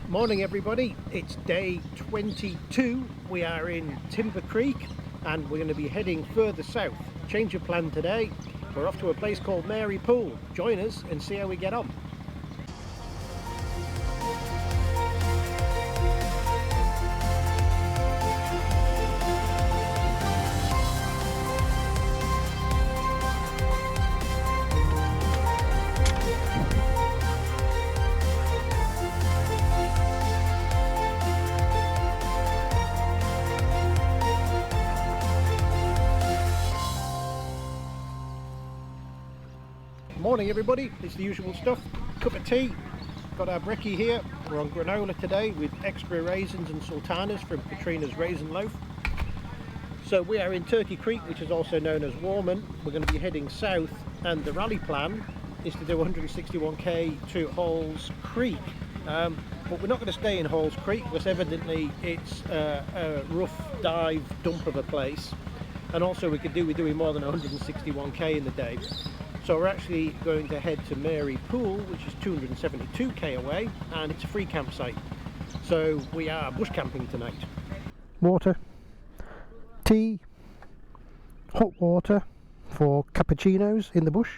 Morning everybody, it's day 22. We are in Timber Creek and we're going to be heading further south. Change of plan today. We're off to a place called Mary Pool. Join us and see how we get on. Morning everybody, it's the usual stuff. Cup of tea, got our brekkie here. We're on granola today with extra raisins and sultanas from Catrina's raisin loaf. So we are in Turkey Creek, which is also known as Warman. We're going to be heading south and the rally plan is to do 161k to Halls Creek. But we're not going to stay in Halls Creek because evidently it's a rough dive dump of a place, and also we're doing more than 161k in the day. So we're actually going to head to Mary Pool, which is 272k away, and it's a free campsite. So we are bush camping tonight. Water, tea, hot water for cappuccinos in the bush,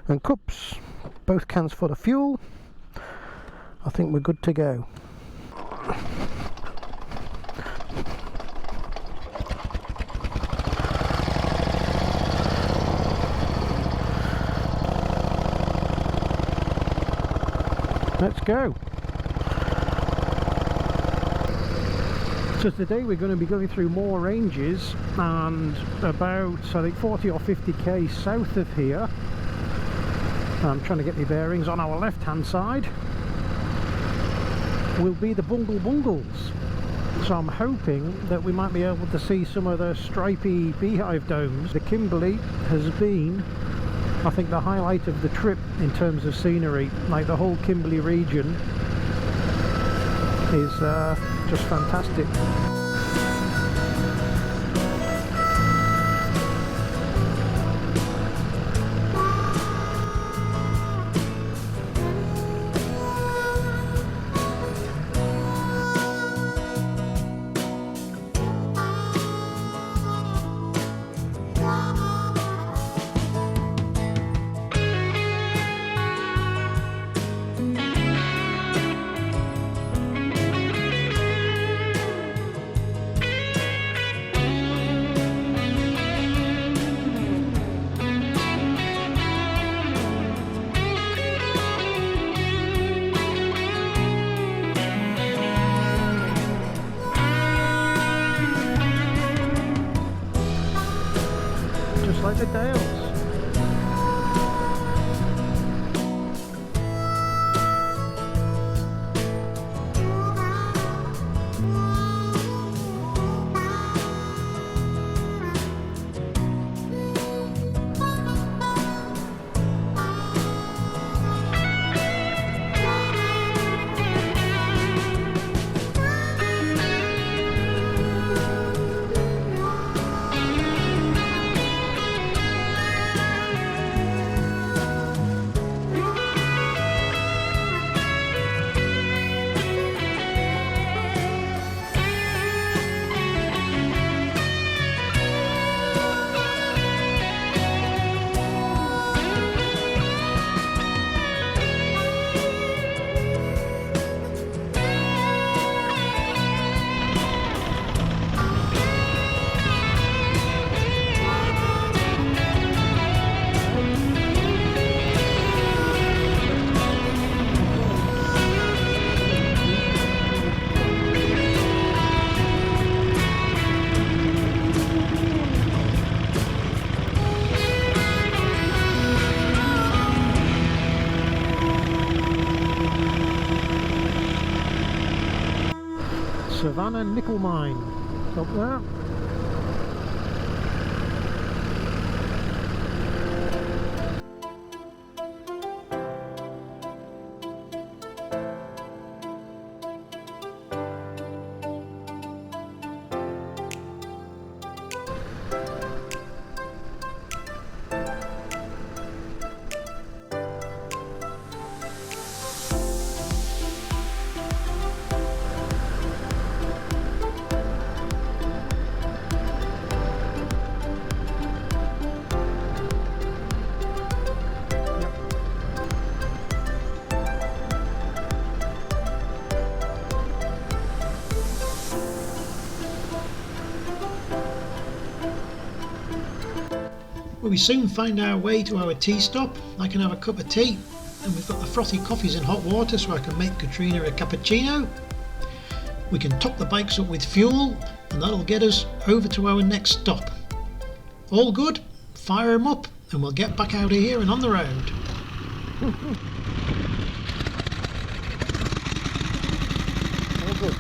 and cups, both cans full of fuel. I think we're good to go. Let's go. So today we're going to be going through more ranges, and about I think 40 or 50k south of here, I'm trying to get my bearings, on our left hand side will be the Bungles. So I'm hoping that we might be able to see some of the stripy beehive domes. The Kimberley has been, I think, the highlight of the trip in terms of scenery. Like, the whole Kimberley region is just fantastic. Like the Dales. Savannah nickel mine up there. But we soon find our way to our tea stop. I can have a cup of tea, and we've got the frothy coffees in hot water so I can make Catrina a cappuccino. We can top the bikes up with fuel, and that'll get us over to our next stop. All good? Fire 'em up and we'll get back out of here and on the road. All good.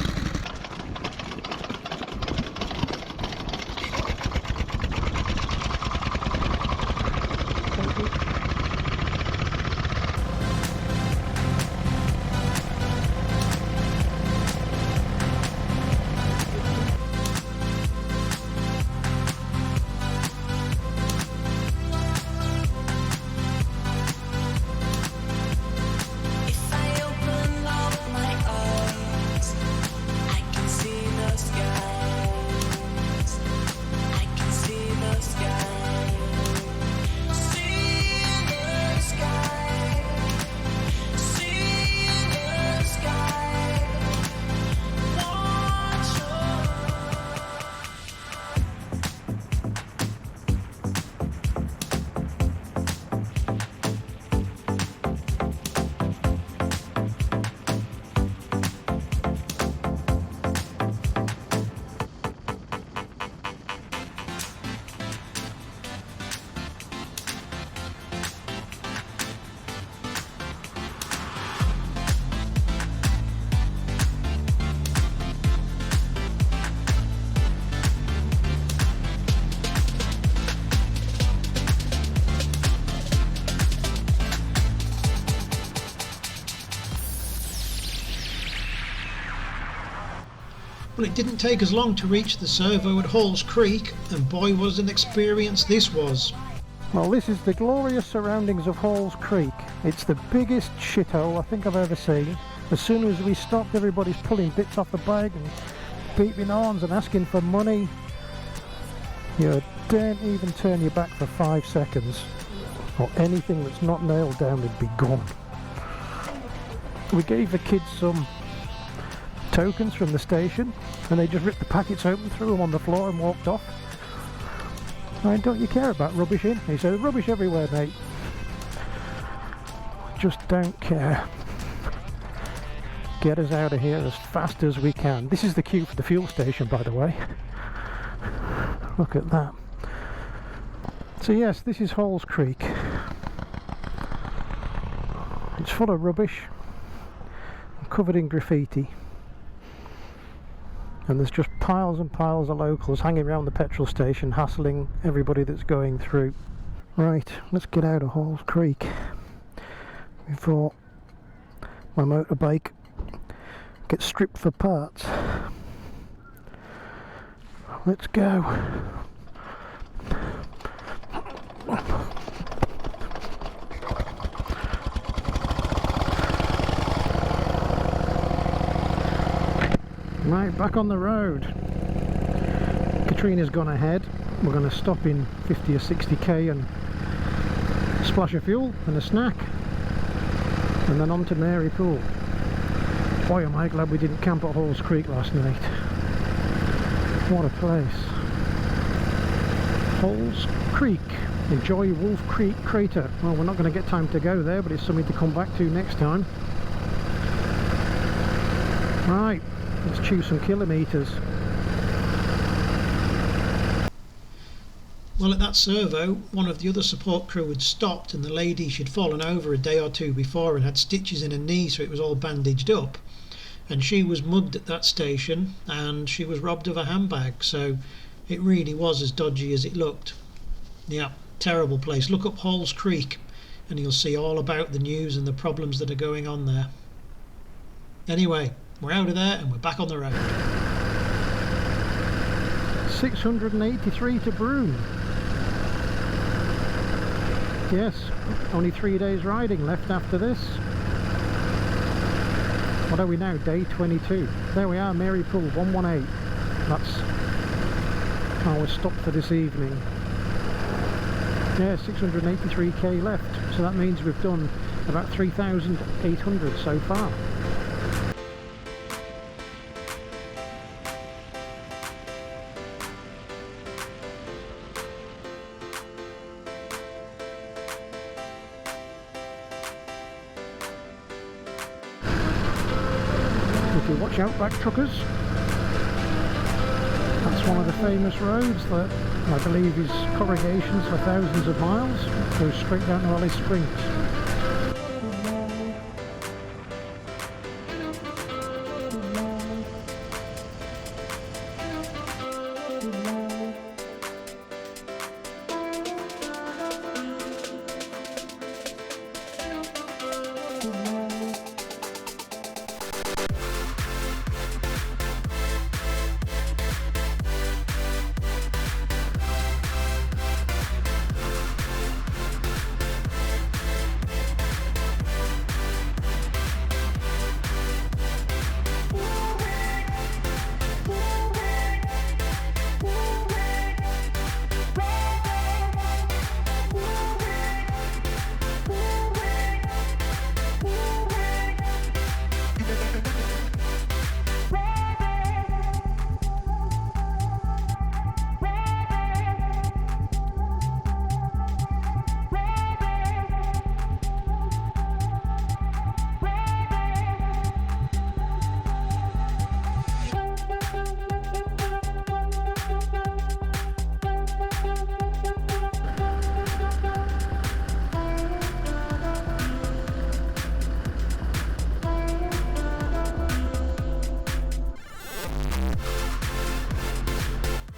Well, it didn't take us long to reach the servo at Halls Creek, and boy was an experience this was. Well, this is the glorious surroundings of Halls Creek. It's the biggest shithole I think I've ever seen. As soon as we stopped, everybody's pulling bits off the bike and beeping horns and asking for money. You don't even turn your back for 5 seconds, or anything that's not nailed down would be gone. We gave the kids some tokens from the station, and they just ripped the packets open, threw them on the floor and walked off. I mean, don't you care about rubbish in? He said, rubbish everywhere, mate. Just don't care. Get us out of here as fast as we can. This is the queue for the fuel station, by the way. Look at that. So yes, this is Halls Creek. It's full of rubbish, covered in graffiti. And there's just piles and piles of locals hanging around the petrol station, hassling everybody that's going through. Right, let's get out of Halls Creek before my motorbike gets stripped for parts. Let's go. Right, back on the road. Catrina's gone ahead. We're going to stop in 50 or 60k and splash of fuel and a snack, and then on to Mary Pool. Boy, am I glad we didn't camp at Halls Creek last night. What a place. Halls Creek. Enjoy Wolf Creek Crater. Well, we're not going to get time to go there, but it's something to come back to next time. Right. Let's chew some kilometres. Well, at that servo, one of the other support crew had stopped, and the lady, she'd fallen over a day or two before and had stitches in her knee, so it was all bandaged up. And she was mugged at that station, and she was robbed of a handbag, so it really was as dodgy as it looked. Yeah, terrible place. Look up Halls Creek and you'll see all about the news and the problems that are going on there. Anyway, we're out of there and we're back on the road. 683 to Broome. Yes, only 3 days riding left after this. What are we now? Day 22. There we are, Mary Pool 118. That's our stop for this evening. Yeah, 683k left. So that means we've done about 3,800 so far. If you watch out, back truckers. That's one of the famous roads that I believe is corrugations for thousands of miles. It goes straight down to Alice Springs.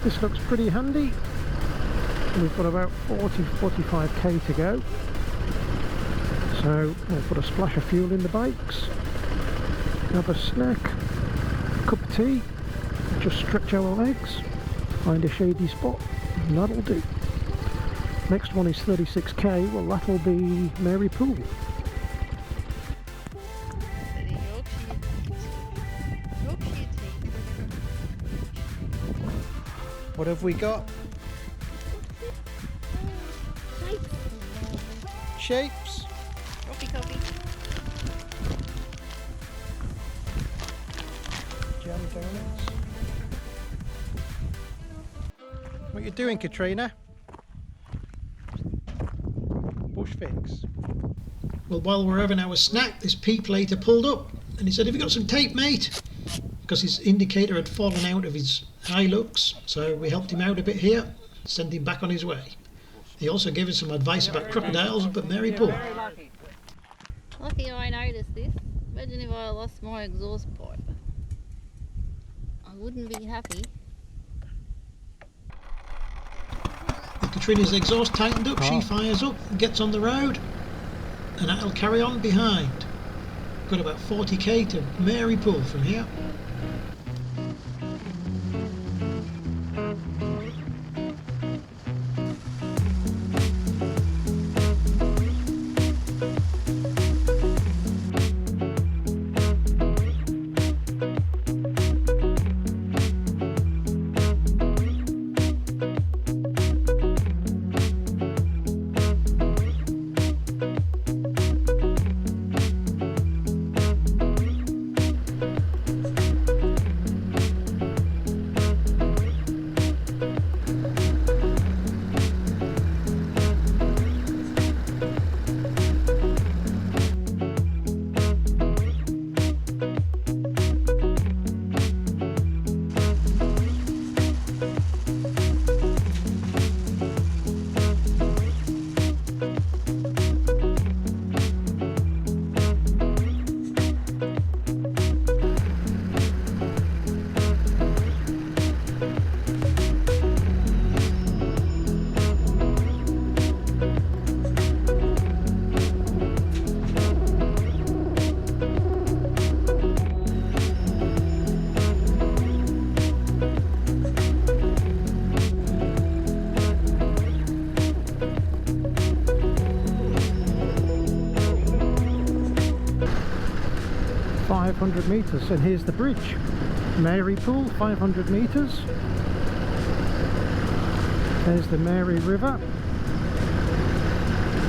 This looks pretty handy. We've got about 40-45k to go. So we'll put a splash of fuel in the bikes, have a snack, a cup of tea, just stretch our legs, find a shady spot, and that'll do. Next one is 36k, well that'll be Mary Pool. What have we got? Shapes. Coffee. Jam donuts. What you doing, Catrina? Bush fix. Well, while we're having our snack, this P-plater pulled up and he said, "Have you got some tape, mate?" Because his indicator had fallen out of his Hilux, so we helped him out a bit here, sent him back on his way. He also gave us some advice about crocodiles up at Mary Pool. Lucky I noticed this. Imagine if I lost my exhaust pipe. I wouldn't be happy. With Katrina's exhaust tightened up, she fires up and gets on the road, and that'll carry on behind. Got about 40k to Mary Pool from here. Metres, and here's the bridge. Mary Pool, 500 metres. There's the Mary River,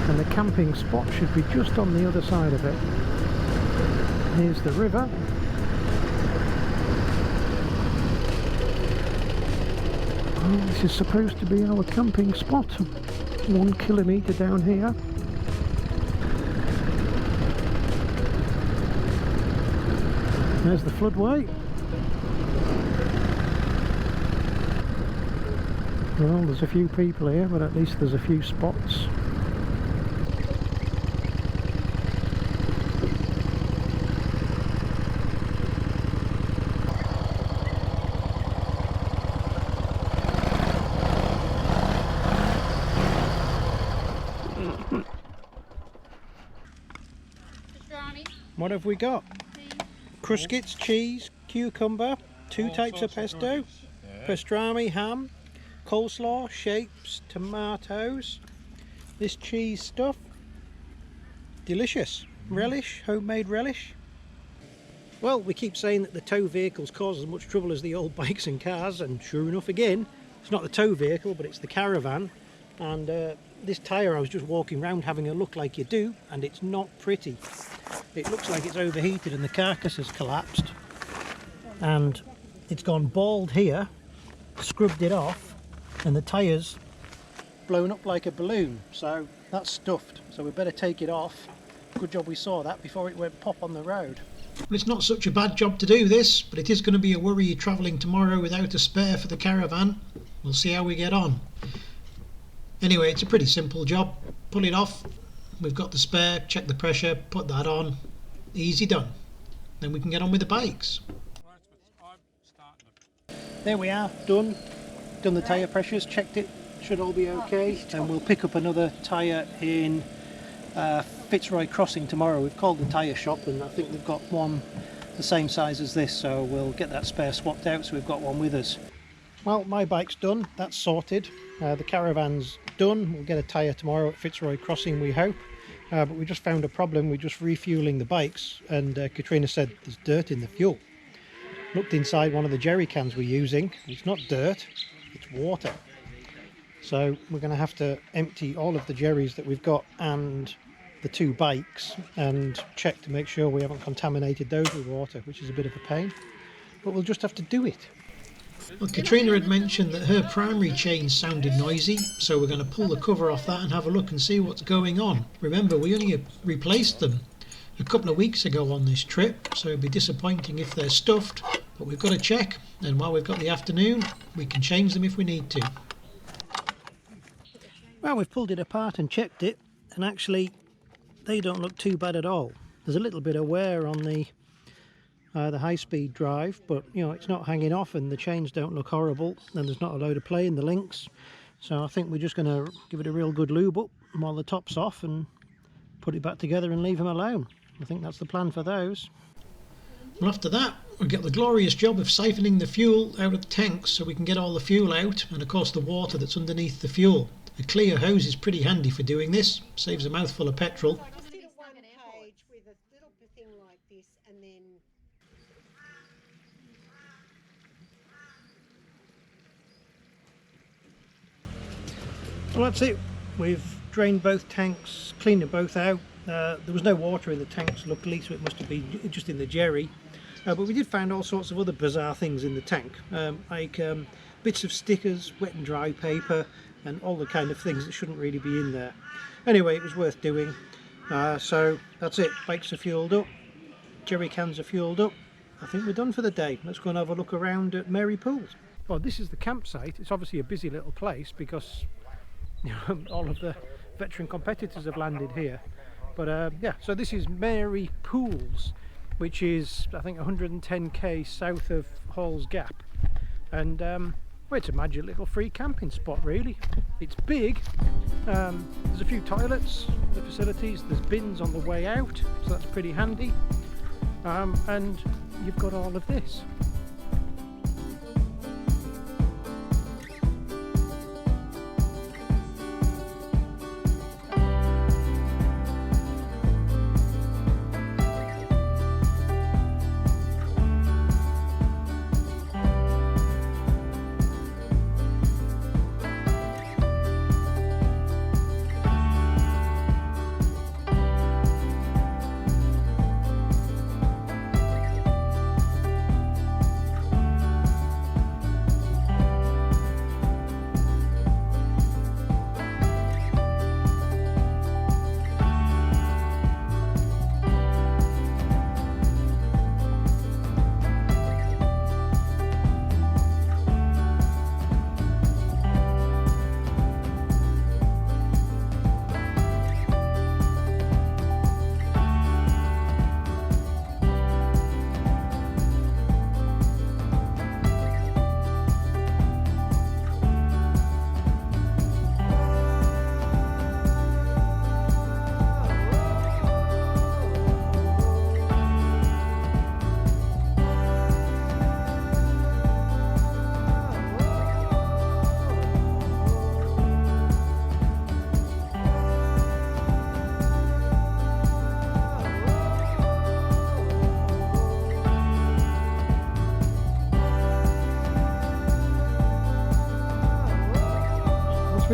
and the camping spot should be just on the other side of it. Here's the river. Oh, this is supposed to be our camping spot, 1 kilometre down here. There's the floodway. Well, there's a few people here, but at least there's a few spots. What have we got? Cruskets, cheese, cucumber, two types of pesto, pastrami, ham, coleslaw, shapes, tomatoes, this cheese stuff, delicious, relish, homemade relish. Well, we keep saying that the tow vehicles cause as much trouble as the old bikes and cars, and sure enough again, it's not the tow vehicle but it's the caravan. And this tyre, I was just walking around having a look like you do, and it's not pretty. It looks like it's overheated and the carcass has collapsed, and it's gone bald here, scrubbed it off, and the tyre's blown up like a balloon, so that's stuffed, so we better take it off. Good job we saw that before it went pop on the road. Well, it's not such a bad job to do this, but it is going to be a worry you're travelling tomorrow without a spare for the caravan. We'll see how we get on. Anyway, it's a pretty simple job. Pull it off, we've got the spare, check the pressure, put that on, easy done. Then we can get on with the bikes. There we are, done the tyre pressures, checked it, should all be okay, and we'll pick up another tyre in Fitzroy Crossing tomorrow. We've called the tyre shop and I think they've got one the same size as this, so we'll get that spare swapped out so we've got one with us. Well, my bike's done, that's sorted. The caravan's done. We'll get a tyre tomorrow at Fitzroy Crossing, we hope. But we just found a problem. We're just refuelling the bikes, and Catrina said there's dirt in the fuel. Looked inside one of the jerry cans we're using. It's not dirt, it's water. So we're going to have to empty all of the jerrys that we've got and the two bikes and check to make sure we haven't contaminated those with water, which is a bit of a pain. But we'll just have to do it. Well, Catrina had mentioned that her primary chains sounded noisy, so we're going to pull the cover off that and have a look and see what's going on. Remember, we only replaced them a couple of weeks ago on this trip, so it'd be disappointing if they're stuffed, but we've got to check, and while we've got the afternoon, we can change them if we need to. Well, we've pulled it apart and checked it, and actually they don't look too bad at all. There's a little bit of wear on the high-speed drive, but you know, it's not hanging off and the chains don't look horrible, and there's not a load of play in the links, so I think we're just going to give it a real good lube up while the top's off and put it back together and leave them alone. I think that's the plan for those. Well, after that we'll get the glorious job of siphoning the fuel out of the tanks so we can get all the fuel out, and of course the water that's underneath the fuel. A clear hose is pretty handy for doing this, saves a mouthful of petrol. Well, that's it. We've drained both tanks, cleaned them both out. There was no water in the tanks, luckily, so it must have been just in the jerry. But we did find all sorts of other bizarre things in the tank, like bits of stickers, wet and dry paper, and all the kind of things that shouldn't really be in there. Anyway, it was worth doing. So that's it. Bikes are fueled up, jerry cans are fueled up. I think we're done for the day. Let's go and have a look around at Mary Pools. Well, this is the campsite. It's obviously a busy little place because all of the veteran competitors have landed here, but yeah, so this is Mary Pools, which is I think 110k south of Hall's Gap, and well, it's a magic little free camping spot really. It's big, there's a few toilets, the facilities, there's bins on the way out, so that's pretty handy, and you've got all of this.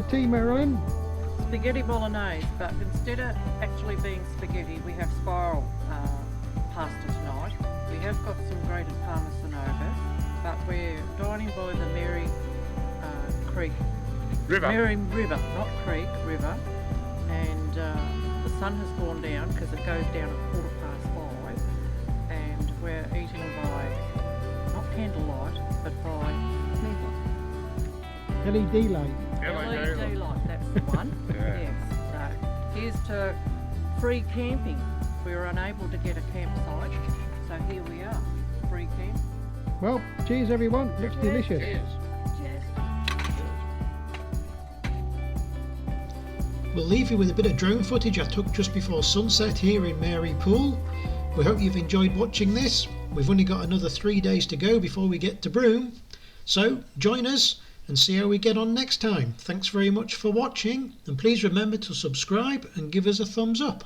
for tea, Marilyn? Spaghetti bolognese, but instead of actually being spaghetti, we have spiral pasta tonight. We have got some grated parmesan over, but we're dining by the Mary Creek. Mary River, not creek, river. And the sun has gone down because it goes down at 5:15. And we're eating by, not candlelight, but by LED light. LED light, that's the one. Yes. So here's to free camping. We were unable to get a campsite, so here we are, free camp. Well, cheers everyone. Looks delicious. Cheers. We'll leave you with a bit of drone footage I took just before sunset here in Mary Pool. We hope you've enjoyed watching this. We've only got another 3 days to go before we get to Broome. So join us and see how we get on next time. Thanks very much for watching, and please remember to subscribe and give us a thumbs up.